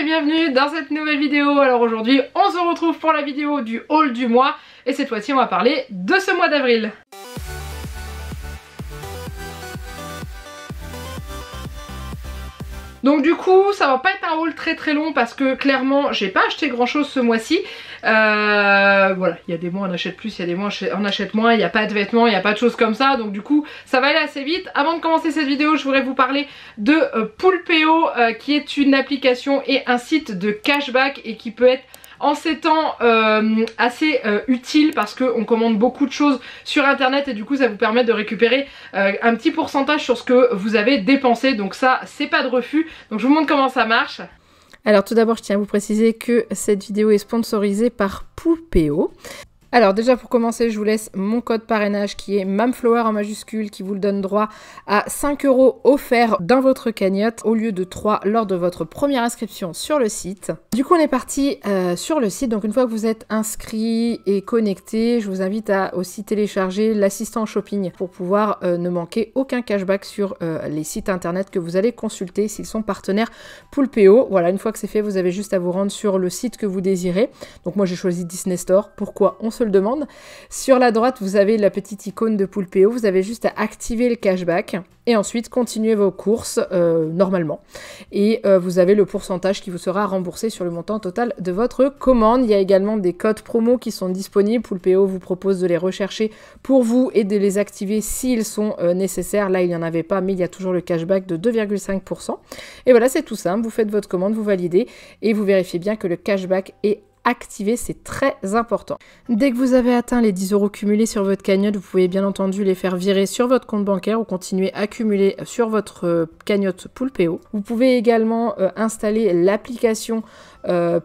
et bienvenue dans cette nouvelle vidéo. Alors aujourd'hui on se retrouve pour la vidéo du haul du mois et cette fois-ci on va parler de ce mois d'avril. Donc du coup ça va pas être un haul très long parce que clairement j'ai pas acheté grand chose ce mois-ci. Voilà, il y a des mois on achète plus, il y a des mois on achète moins, il n'y a pas de vêtements, il n'y a pas de choses comme ça. Donc du coup ça va aller assez vite. Avant de commencer cette vidéo je voudrais vous parler de Poulpeo qui est une application et un site de cashback et qui peut être en ces temps assez utile parce qu'on commande beaucoup de choses sur internet et du coup ça vous permet de récupérer un petit pourcentage sur ce que vous avez dépensé, donc ça c'est pas de refus. Donc je vous montre comment ça marche. Alors tout d'abord je tiens à vous préciser que cette vidéo est sponsorisée par Poulpeo. Alors déjà pour commencer je vous laisse mon code parrainage qui est MAMFLOWER en majuscule qui vous le donne droit à 5 € offerts dans votre cagnotte au lieu de 3 lors de votre première inscription sur le site. Du coup on est parti sur le site, donc une fois que vous êtes inscrit et connecté, je vous invite à aussi télécharger l'assistant shopping pour pouvoir ne manquer aucun cashback sur les sites internet que vous allez consulter s'ils sont partenaires Poulpeo. Voilà, une fois que c'est fait vous avez juste à vous rendre sur le site que vous désirez. Donc moi j'ai choisi Disney Store, pourquoi on se le demande. Sur la droite vous avez la petite icône de Poulpeo, vous avez juste à activer le cashback et ensuite continuer vos courses normalement et vous avez le pourcentage qui vous sera remboursé sur le montant total de votre commande. Il y a également des codes promo qui sont disponibles. Poulpeo vous propose de les rechercher pour vous et de les activer s'ils sont nécessaires. Là il n'y en avait pas mais il y a toujours le cashback de 2,5%. Et voilà, c'est tout simple, vous faites votre commande, vous validez et vous vérifiez bien que le cashback est activer, c'est très important. Dès que vous avez atteint les 10 € cumulés sur votre cagnotte, vous pouvez bien entendu les faire virer sur votre compte bancaire ou continuer à cumuler sur votre cagnotte Poulpeo. Vous pouvez également installer l'application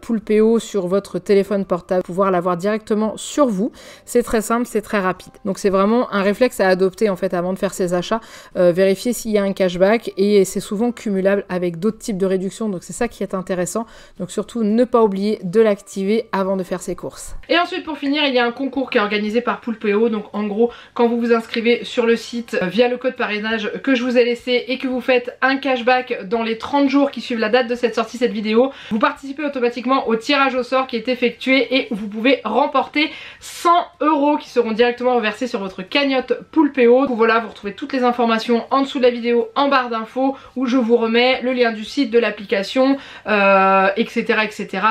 Poulpeo sur votre téléphone portable, pouvoir l'avoir directement sur vous. C'est très simple, c'est très rapide. Donc c'est vraiment un réflexe à adopter en fait avant de faire ses achats. Vérifier s'il y a un cashback et c'est souvent cumulable avec d'autres types de réductions, donc c'est ça qui est intéressant. Donc surtout ne pas oublier de l'activer avant de faire ses courses. Et ensuite pour finir il y a un concours qui est organisé par Poulpeo. Donc en gros quand vous vous inscrivez sur le site via le code parrainage que je vous ai laissé et que vous faites un cashback dans les 30 jours qui suivent la date de cette sortie cette vidéo, vous participez automatiquement au tirage au sort qui est effectué et vous pouvez remporter 100 € qui seront directement reversés sur votre cagnotte Poulpeo. Voilà, vous retrouvez toutes les informations en dessous de la vidéo en barre d'infos où je vous remets le lien du site, de l'application, etc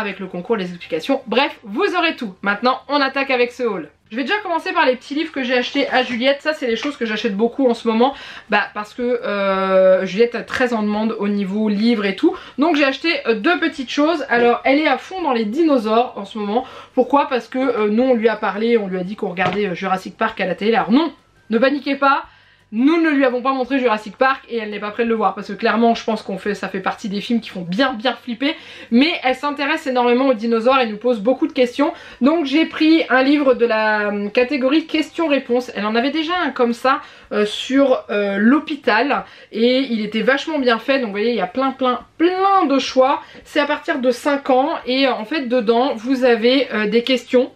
avec le concours, les explications. Bref, vous aurez tout. Maintenant on attaque avec ce haul. Je vais déjà commencer par les petits livres que j'ai achetés à Juliette. Ça c'est les choses que j'achète beaucoup en ce moment parce que Juliette a très en demande au niveau livres et tout. Donc j'ai acheté deux petites choses. Alors elle est à fond dans les dinosaures en ce moment. Pourquoi? Parce que nous on lui a parlé, on lui a dit qu'on regardait Jurassic Park à la télé. Alors non, ne paniquez pas, nous ne lui avons pas montré Jurassic Park et elle n'est pas prête de le voir parce que clairement je pense ça fait partie des films qui font bien flipper, mais elle s'intéresse énormément aux dinosaures et nous pose beaucoup de questions. Donc j'ai pris un livre de la catégorie questions-réponses. Elle en avait déjà un comme ça sur l'hôpital et il était vachement bien fait. Donc vous voyez il y a plein de choix. C'est à partir de 5 ans et en fait dedans vous avez des questions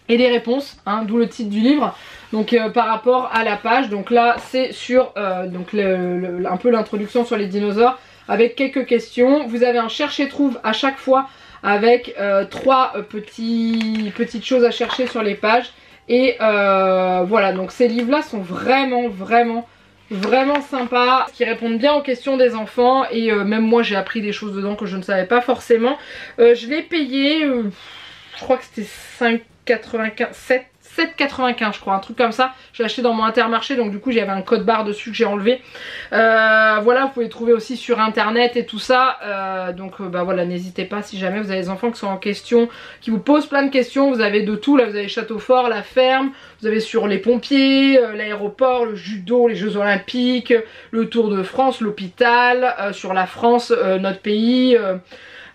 et des réponses, hein, d'où le titre du livre. Donc par rapport à la page, donc là c'est sur donc un peu l'introduction sur les dinosaures avec quelques questions. Vous avez un cherche-et-trouve à chaque fois avec 3 petites choses à chercher sur les pages. Et voilà, donc ces livres là sont vraiment sympas, qui répondent bien aux questions des enfants. Et même moi j'ai appris des choses dedans que je ne savais pas forcément. Je l'ai payé, je crois que c'était 7,95 je crois, un truc comme ça. J'ai acheté dans mon Intermarché, donc du coup j'avais un code barre dessus que j'ai enlevé. Voilà, vous pouvez le trouver aussi sur internet et tout ça. Donc voilà, n'hésitez pas si jamais vous avez des enfants qui sont en question, qui vous posent plein de questions. Vous avez de tout, là vous avez Château Fort, la ferme, vous avez sur les pompiers, l'aéroport, le judo, les Jeux Olympiques, le Tour de France, l'hôpital, sur la France, notre pays,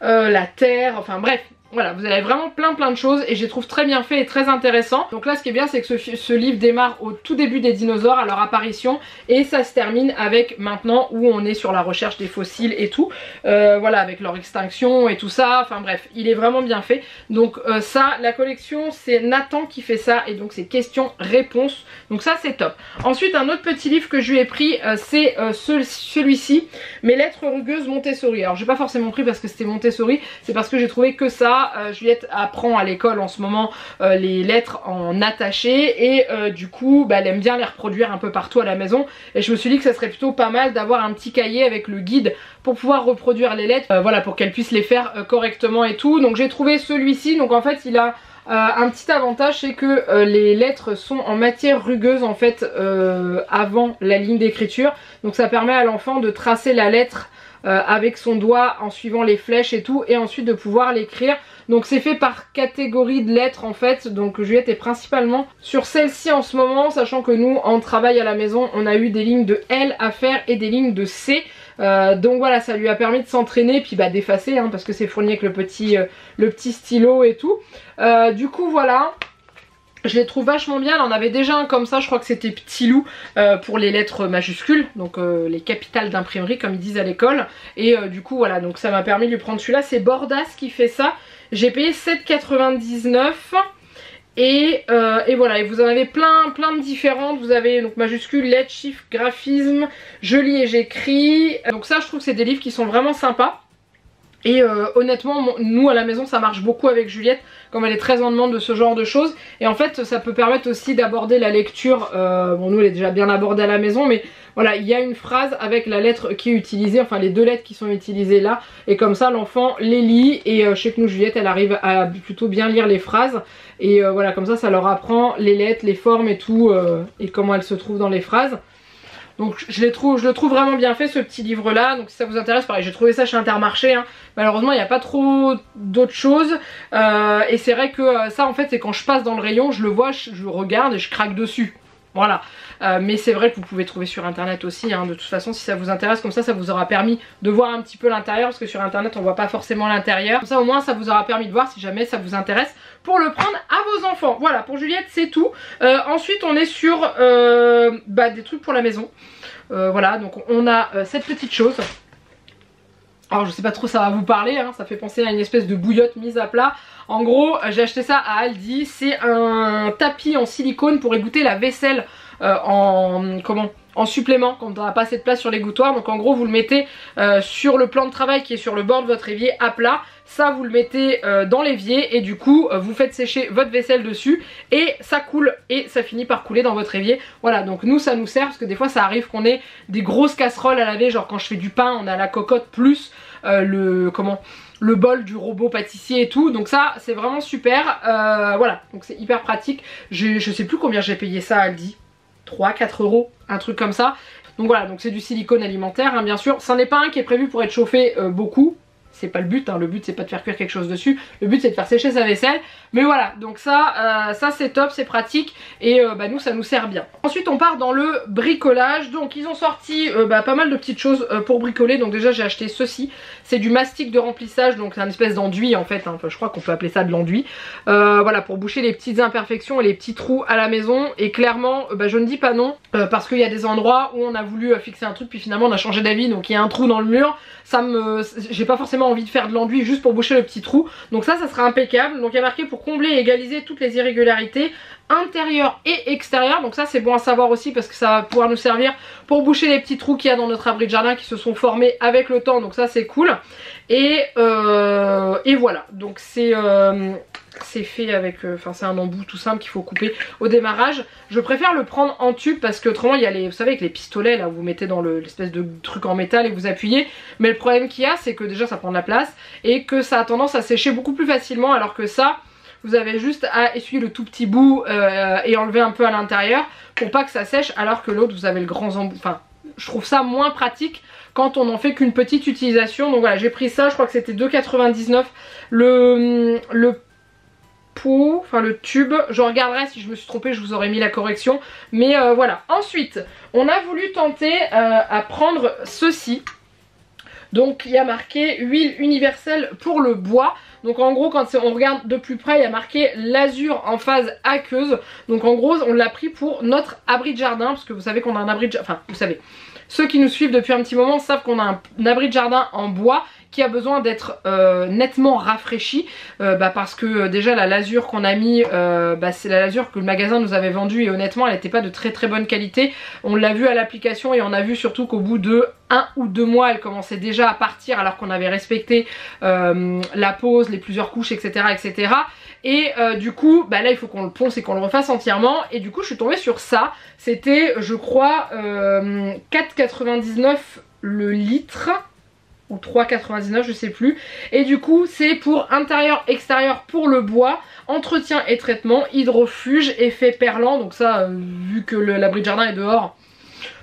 la terre, enfin bref. Voilà, vous avez vraiment plein de choses et je les trouve très bien fait et très intéressant. Donc là ce qui est bien c'est que ce livre démarre au tout début des dinosaures, à leur apparition, et ça se termine avec maintenant où on est sur la recherche des fossiles et tout. Voilà, avec leur extinction et tout ça, enfin bref, il est vraiment bien fait. Donc ça, la collection c'est Nathan qui fait ça et donc c'est questions-réponses. Donc ça c'est top. Ensuite un autre petit livre que je lui ai pris c'est celui-ci, Mes lettres rugueuses Montessori. Alors j'ai pas forcément pris parce que c'était Montessori, c'est parce que j'ai trouvé que ça. Juliette apprend à l'école en ce moment les lettres en attaché et du coup bah, elle aime bien les reproduire un peu partout à la maison et je me suis dit que ça serait plutôt pas mal d'avoir un petit cahier avec le guide pour pouvoir reproduire les lettres, voilà, pour qu'elle puisse les faire correctement et tout. Donc j'ai trouvé celui-ci, donc en fait il a un petit avantage, c'est que les lettres sont en matière rugueuse en fait avant la ligne d'écriture, donc ça permet à l'enfant de tracer la lettre avec son doigt en suivant les flèches et tout, et ensuite de pouvoir l'écrire. Donc c'est fait par catégorie de lettres en fait, donc Juliette est principalement sur celle-ci en ce moment, sachant que nous en travail à la maison on a eu des lignes de L à faire et des lignes de C. Donc voilà, ça lui a permis de s'entraîner, puis bah d'effacer hein, parce que c'est fourni avec le petit stylo et tout. Du coup voilà, je les trouve vachement bien. Elle en avait déjà un comme ça, je crois que c'était Petit Loup pour les lettres majuscules, donc les capitales d'imprimerie comme ils disent à l'école. Et du coup voilà, donc ça m'a permis de lui prendre celui-là. C'est Bordas qui fait ça. J'ai payé 7,99 €. Et voilà, et vous en avez plein de différentes. Vous avez donc majuscules, lettres, chiffres, graphismes, je lis et j'écris. Donc ça je trouve que c'est des livres qui sont vraiment sympas. Et honnêtement nous à la maison ça marche beaucoup avec Juliette, comme elle est très en demande de ce genre de choses. Et en fait ça peut permettre aussi d'aborder la lecture, bon nous elle est déjà bien abordée à la maison, mais voilà, il y a une phrase avec la lettre qui est utilisée, enfin les deux lettres qui sont utilisées là, et comme ça l'enfant les lit. Et je sais que nous Juliette elle arrive à plutôt bien lire les phrases, et voilà, comme ça leur apprend les lettres, les formes et tout, et comment elles se trouvent dans les phrases. Donc je le trouve vraiment bien fait ce petit livre là. Donc si ça vous intéresse, pareil, j'ai trouvé ça chez Intermarché hein. Malheureusement il n'y a pas trop d'autres choses, et c'est vrai que ça en fait c'est quand je passe dans le rayon, je le vois, je regarde et je craque dessus. Voilà, mais c'est vrai que vous pouvez trouver sur internet aussi hein. De toute façon si ça vous intéresse, comme ça vous aura permis de voir un petit peu l'intérieur, parce que sur internet on voit pas forcément l'intérieur. Comme ça au moins ça vous aura permis de voir si jamais ça vous intéresse pour le prendre à vos enfants. Voilà, pour Juliette c'est tout. Ensuite on est sur des trucs pour la maison. Voilà, donc on a cette petite chose. Alors je sais pas trop ça va vous parler hein, ça fait penser à une espèce de bouillotte mise à plat. En gros j'ai acheté ça à Aldi, c'est un tapis en silicone pour égoutter la vaisselle en supplément quand on n'a pas assez de place sur l'égouttoir. Donc en gros vous le mettez sur le plan de travail qui est sur le bord de votre évier à plat. Ça vous le mettez dans l'évier et du coup vous faites sécher votre vaisselle dessus et ça coule et ça finit par couler dans votre évier. Voilà, donc nous ça nous sert parce que des fois ça arrive qu'on ait des grosses casseroles à laver, genre quand je fais du pain on a la cocotte plus le bol du robot pâtissier et tout. Donc ça c'est vraiment super, voilà, donc c'est hyper pratique. Je sais plus combien j'ai payé ça à Aldi, 3-4 €, un truc comme ça. Donc voilà, donc c'est du silicone alimentaire hein, bien sûr. Ça n'est pas un qui est prévu pour être chauffé beaucoup. C'est pas le but, hein. Le but c'est pas de faire cuire quelque chose dessus, le but c'est de faire sécher sa vaisselle. Mais voilà, donc ça c'est top, c'est pratique et nous ça nous sert bien. Ensuite on part dans le bricolage. Donc ils ont sorti pas mal de petites choses pour bricoler. Donc déjà j'ai acheté ceci, c'est du mastic de remplissage, donc c'est un espèce d'enduit en fait hein. Enfin, je crois qu'on peut appeler ça de l'enduit, voilà, pour boucher les petites imperfections et les petits trous à la maison. Et clairement je ne dis pas non, parce qu'il y a des endroits où on a voulu fixer un truc puis finalement on a changé d'avis, donc il y a un trou dans le mur, j'ai pas forcément envie de faire de l'enduit juste pour boucher le petit trou. Donc ça sera impeccable. Donc il y a marqué pour combler et égaliser toutes les irrégularités intérieures et extérieures. Donc ça c'est bon à savoir aussi parce que ça va pouvoir nous servir pour boucher les petits trous qu'il y a dans notre abri de jardin qui se sont formés avec le temps. Donc ça c'est cool. Et voilà, donc c'est fait avec, c'est un embout tout simple qu'il faut couper au démarrage. Je préfère le prendre en tube parce que autrement il y a vous savez avec les pistolets là, vous mettez dans l'espèce de truc en métal et vous appuyez. Mais le problème qu'il y a c'est que déjà ça prend de la place et que ça a tendance à sécher beaucoup plus facilement, alors que ça vous avez juste à essuyer le tout petit bout et enlever un peu à l'intérieur pour pas que ça sèche, alors que l'autre vous avez le grand embout. Enfin je trouve ça moins pratique quand on n'en fait qu'une petite utilisation. Donc voilà, j'ai pris ça, je crois que c'était 2,99 € le tube. Je regarderai si je me suis trompée, je vous aurais mis la correction. Mais voilà. Ensuite, on a voulu tenter à prendre ceci. Donc il y a marqué huile universelle pour le bois. Donc en gros quand on regarde de plus près il y a marqué l'azur en phase aqueuse. Donc en gros on l'a pris pour notre abri de jardin, parce que vous savez qu'on a un abri de jardin, enfin vous savez, ceux qui nous suivent depuis un petit moment savent qu'on a un abri de jardin en bois qui a besoin d'être nettement rafraîchi parce que déjà la lasure qu'on a mis c'est la lasure que le magasin nous avait vendue et honnêtement elle n'était pas de très bonne qualité. On l'a vu à l'application et on a vu surtout qu'au bout de 1 ou 2 mois elle commençait déjà à partir alors qu'on avait respecté la pose, les plusieurs couches etc. Et du coup là il faut qu'on le ponce et qu'on le refasse entièrement. Et du coup je suis tombée sur ça, c'était je crois 4,99 le litre ou 3,99 je sais plus. Et du coup c'est pour intérieur extérieur pour le bois, entretien et traitement, hydrofuge, effet perlant. Donc ça vu que l'abri de jardin est dehors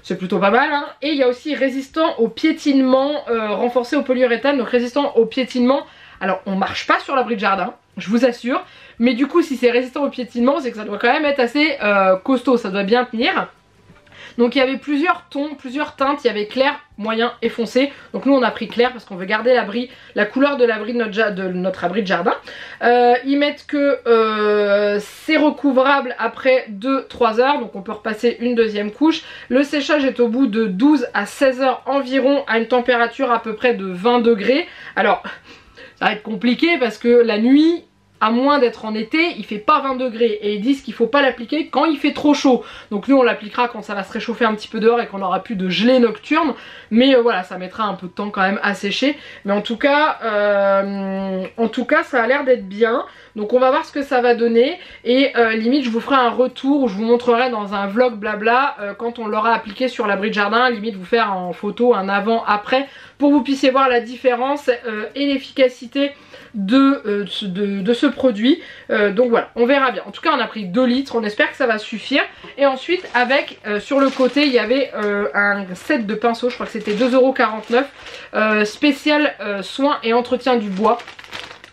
c'est plutôt pas mal hein. Et il y a aussi résistant au piétinement, renforcé au polyuréthane, donc résistant au piétinement. Alors on marche pas sur l'abri de jardin, je vous assure, mais du coup si c'est résistant au piétinement c'est que ça doit quand même être assez costaud, ça doit bien tenir. Donc il y avait plusieurs tons, plusieurs teintes, il y avait clair, moyen et foncé. Donc nous on a pris clair parce qu'on veut garder l'abri, la couleur de l'abri de notre abri de jardin. Ils mettent que c'est recouvrable après 2-3 heures, donc on peut repasser une deuxième couche. Le séchage est au bout de 12 à 16 heures environ à une température à peu près de 20 degrés. Alors ça va être compliqué parce que la nuit, à moins d'être en été, il fait pas 20 degrés et ils disent qu'il faut pas l'appliquer quand il fait trop chaud. Donc nous on l'appliquera quand ça va se réchauffer un petit peu dehors et qu'on aura plus de gelée nocturne. Mais voilà, ça mettra un peu de temps quand même à sécher. Mais en tout cas ça a l'air d'être bien. Donc on va voir ce que ça va donner. Et limite je vous ferai un retour où je vous montrerai dans un vlog blabla quand on l'aura appliqué sur l'abri de jardin. Limite vous faire en photo un avant-après pour que vous puissiez voir la différence et l'efficacité de ce produit. Donc voilà, on verra bien. En tout cas on a pris 2 litres, on espère que ça va suffire. Et ensuite avec sur le côté il y avait un set de pinceaux, je crois que c'était 2,49 €, spécial soins et entretien du bois.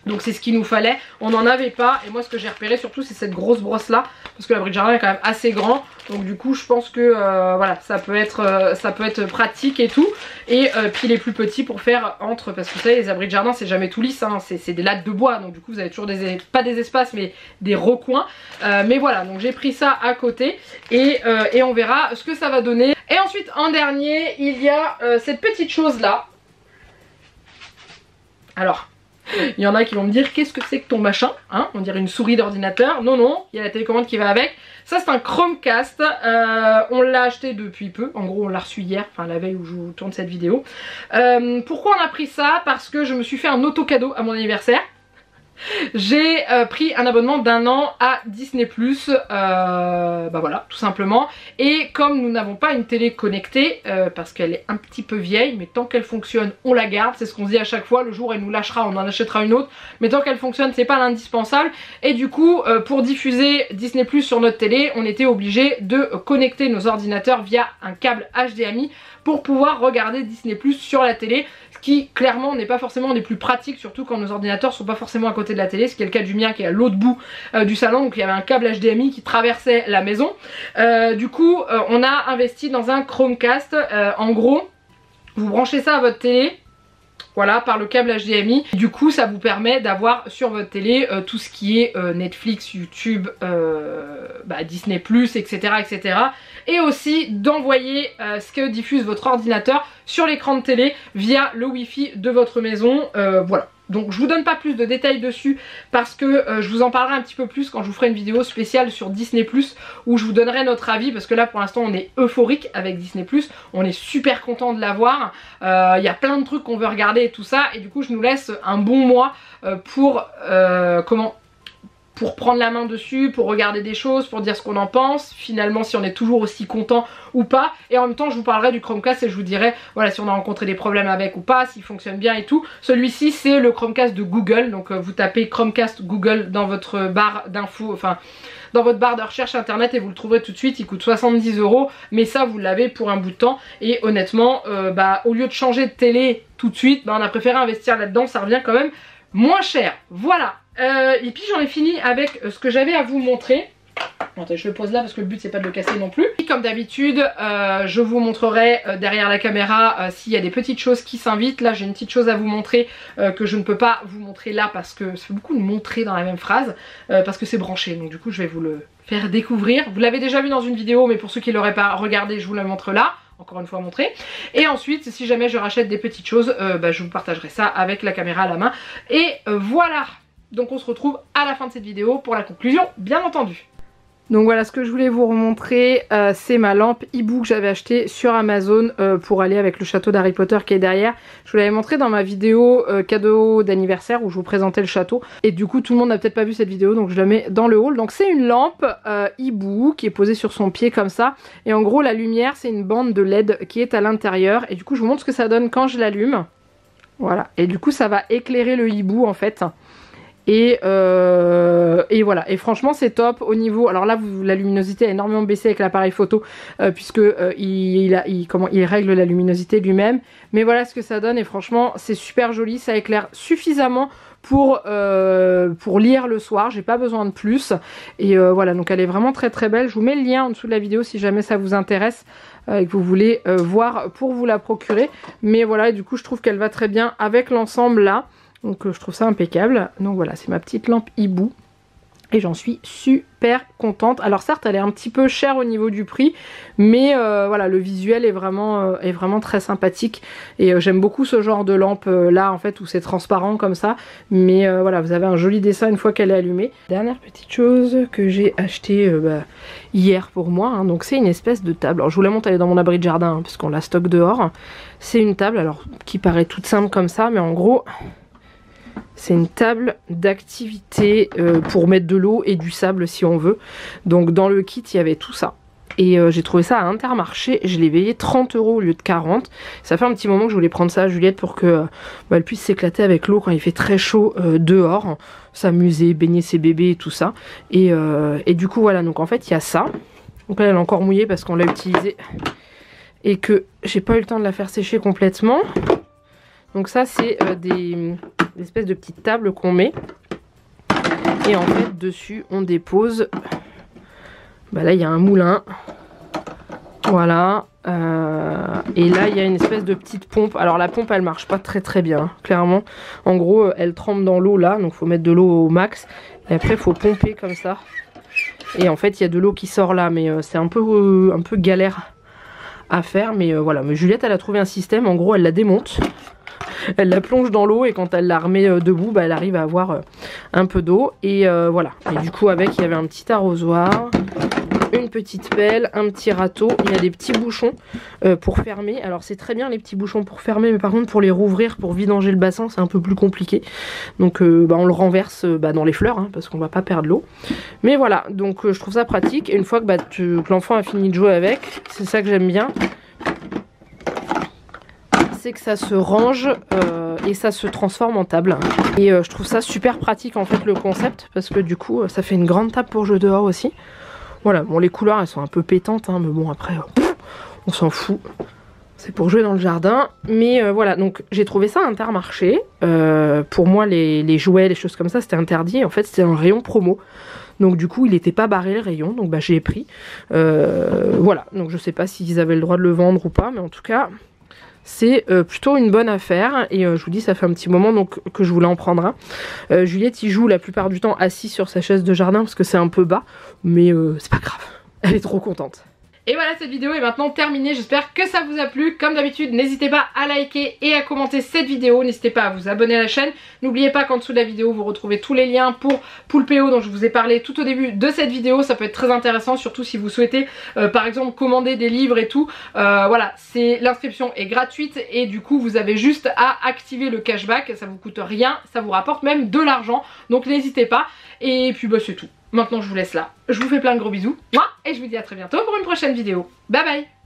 Donc c'est ce qu'il nous fallait, on n'en avait pas. Et moi ce que j'ai repéré surtout c'est cette grosse brosse là, parce que l'abri de jardin est quand même assez grand. Donc du coup je pense que voilà, ça peut être pratique et tout. Et puis les plus petits pour faire entre, parce que vous savez les abris de jardin c'est jamais tout lisse hein, c'est des lattes de bois. Donc du coup vous avez toujours pas des espaces mais des recoins. Mais voilà, donc j'ai pris ça à côté et on verra ce que ça va donner. Et ensuite en dernier il y a cette petite chose là. Alors il y en a qui vont me dire qu'est-ce que c'est que ton machin hein, on dirait une souris d'ordinateur. Non non, il y a la télécommande qui va avec. Ça c'est un Chromecast, on l'a acheté depuis peu, en gros on l'a reçu hier, enfin la veille où je vous tourne cette vidéo. Pourquoi on a pris ça? Parce que je me suis fait un auto cadeau à mon anniversaire. J'ai pris un abonnement d'1 an à Disney+, voilà, tout simplement. Et comme nous n'avons pas une télé connectée, parce qu'elle est un petit peu vieille, mais tant qu'elle fonctionne, on la garde. C'est ce qu'on se dit à chaque fois, le jour où elle nous lâchera, on en achètera une autre. Mais tant qu'elle fonctionne, c'est pas l'indispensable. Et du coup, pour diffuser Disney+ sur notre télé, on était obligé de connecter nos ordinateurs via un câble HDMI pour pouvoir regarder Disney+ sur la télé. Qui clairement n'est pas forcément des plus pratiques, surtout quand nos ordinateurs sont pas forcément à côté de la télé, ce qui est le cas du mien qui est à l'autre bout du salon. Donc il y avait un câble HDMI qui traversait la maison. Du coup on a investi dans un Chromecast. En gros vous branchez ça à votre télé, voilà, par le câble HDMI. Du coup ça vous permet d'avoir sur votre télé tout ce qui est Netflix, YouTube, Disney+, etc. Et aussi d'envoyer ce que diffuse votre ordinateur sur l'écran de télé via le Wi-Fi de votre maison. Voilà. Donc je vous donne pas plus de détails dessus parce que je vous en parlerai un petit peu plus quand je vous ferai une vidéo spéciale sur Disney+, où je vous donnerai notre avis, parce que là pour l'instant on est euphorique avec Disney+, on est super content de l'avoir. Il y a plein de trucs qu'on veut regarder et tout ça, et du coup je nous laisse un bon mois pour prendre la main dessus, pour regarder des choses, pour dire ce qu'on en pense, finalement si on est toujours aussi content ou pas. Et en même temps je vous parlerai du Chromecast et je vous dirai voilà si on a rencontré des problèmes avec ou pas, s'il fonctionne bien et tout. Celui-ci c'est le Chromecast de Google, donc vous tapez Chromecast Google dans votre barre d'infos, enfin dans votre barre de recherche internet et vous le trouverez tout de suite. Il coûte 70 €, mais ça vous l'avez pour un bout de temps. Et honnêtement au lieu de changer de télé tout de suite, on a préféré investir là-dedans, ça revient quand même moins cher. Voilà. Et puis j'en ai fini avec ce que j'avais à vous montrer. Attends, je le pose là parce que le but c'est pas de le casser non plus. Et comme d'habitude, je vous montrerai derrière la caméra s'il y a des petites choses qui s'invitent. Là j'ai une petite chose à vous montrer que je ne peux pas vous montrer là parce que ça fait beaucoup de montrer dans la même phrase parce que c'est branché. Donc du coup je vais vous le faire découvrir. Vous l'avez déjà vu dans une vidéo, mais pour ceux qui ne l'auraient pas regardé, je vous la montre là. Encore une fois montré. Et ensuite si jamais je rachète des petites choses, je vous partagerai ça avec la caméra à la main. Et voilà. Donc on se retrouve à la fin de cette vidéo pour la conclusion, bien entendu. Donc voilà, ce que je voulais vous remontrer, c'est ma lampe hibou que j'avais achetée sur Amazon pour aller avec le château d'Harry Potter qui est derrière. Je vous l'avais montré dans ma vidéo cadeau d'anniversaire où je vous présentais le château. Et du coup tout le monde n'a peut-être pas vu cette vidéo, donc je la mets dans le haul. Donc c'est une lampe hibou qui est posée sur son pied comme ça. Et en gros la lumière c'est une bande de LED qui est à l'intérieur. Et du coup je vous montre ce que ça donne quand je l'allume. Voilà, et du coup ça va éclairer le hibou en fait. Et voilà, et franchement c'est top au niveau, alors là la luminosité a énormément baissé avec l'appareil photo puisque il règle la luminosité lui-même, mais voilà ce que ça donne et franchement c'est super joli, ça éclaire suffisamment pour lire le soir, j'ai pas besoin de plus. Et voilà, donc elle est vraiment très très belle. Je vous mets le lien en dessous de la vidéo si jamais ça vous intéresse et que vous voulez voir pour vous la procurer. Mais voilà, et du coup je trouve qu'elle va très bien avec l'ensemble là. Donc je trouve ça impeccable. Donc voilà, c'est ma petite lampe hibou. Et j'en suis super contente. Alors certes, elle est un petit peu chère au niveau du prix. Mais voilà, le visuel est vraiment très sympathique. Et j'aime beaucoup ce genre de lampe là, en fait, où c'est transparent comme ça. Mais voilà, vous avez un joli dessin une fois qu'elle est allumée. Dernière petite chose que j'ai achetée hier pour moi. Hein, donc c'est une espèce de table. Alors je vous la montre, elle est dans mon abri de jardin, hein, puisqu'on la stocke dehors. C'est une table, alors qui paraît toute simple comme ça. Mais en gros... c'est une table d'activité pour mettre de l'eau et du sable si on veut. Donc dans le kit il y avait tout ça. Et j'ai trouvé ça à Intermarché, je l'ai payé 30 € au lieu de 40. Ça fait un petit moment que je voulais prendre ça à Juliette pour que elle puisse s'éclater avec l'eau quand il fait très chaud dehors. S'amuser, baigner ses bébés et tout ça. Et du coup voilà, donc en fait il y a ça. Donc là elle est encore mouillée parce qu'on l'a utilisée. Et que j'ai pas eu le temps de la faire sécher complètement. Donc ça c'est des espèces de petites tables qu'on met. Et en fait dessus on dépose. Là il y a un moulin. Voilà. Et là il y a une espèce de petite pompe. Alors la pompe elle marche pas très bien, hein, clairement. En gros elle trempe dans l'eau là. Donc faut mettre de l'eau au max. Et après il faut pomper comme ça. Et en fait il y a de l'eau qui sort là. Mais c'est un peu galère à faire. Mais voilà. Mais Juliette elle a trouvé un système. En gros elle la démonte. Elle la plonge dans l'eau et quand elle la remet debout, elle arrive à avoir un peu d'eau. Et voilà. Et du coup avec il y avait un petit arrosoir, une petite pelle, un petit râteau. Il y a des petits bouchons pour fermer. Alors c'est très bien les petits bouchons pour fermer, mais par contre pour les rouvrir, pour vidanger le bassin, c'est un peu plus compliqué. Donc on le renverse dans les fleurs, hein, parce qu'on va pas perdre l'eau. Mais voilà, donc je trouve ça pratique. Et une fois que l'enfant a fini de jouer avec, c'est ça que j'aime bien. C'est que ça se range et ça se transforme en table. Et je trouve ça super pratique en fait le concept, parce que du coup ça fait une grande table pour jouer dehors aussi. Voilà, bon les couleurs elles sont un peu pétantes, hein, mais bon après on s'en fout. C'est pour jouer dans le jardin. Mais voilà, donc j'ai trouvé ça à Intermarché. Pour moi les jouets, les choses comme ça c'était interdit. En fait c'était un rayon promo. Donc du coup il n'était pas barré le rayon, donc j'ai pris. Voilà, donc je sais pas s'ils avaient le droit de le vendre ou pas, mais en tout cas... c'est plutôt une bonne affaire. Et je vous dis ça fait un petit moment donc que je voulais en prendre un. Juliette y joue la plupart du temps assise sur sa chaise de jardin parce que c'est un peu bas. Mais c'est pas grave, elle est trop contente. Et voilà, cette vidéo est maintenant terminée, j'espère que ça vous a plu. Comme d'habitude, n'hésitez pas à liker et à commenter cette vidéo. N'hésitez pas à vous abonner à la chaîne. N'oubliez pas qu'en dessous de la vidéo, vous retrouvez tous les liens pour Poulpeo dont je vous ai parlé tout au début de cette vidéo. Ça peut être très intéressant, surtout si vous souhaitez par exemple commander des livres et tout. Voilà, l'inscription est gratuite et du coup vous avez juste à activer le cashback. Ça vous coûte rien, ça vous rapporte même de l'argent. Donc n'hésitez pas. Et puis c'est tout. Maintenant je vous laisse là, je vous fais plein de gros bisous, et je vous dis à très bientôt pour une prochaine vidéo. Bye bye.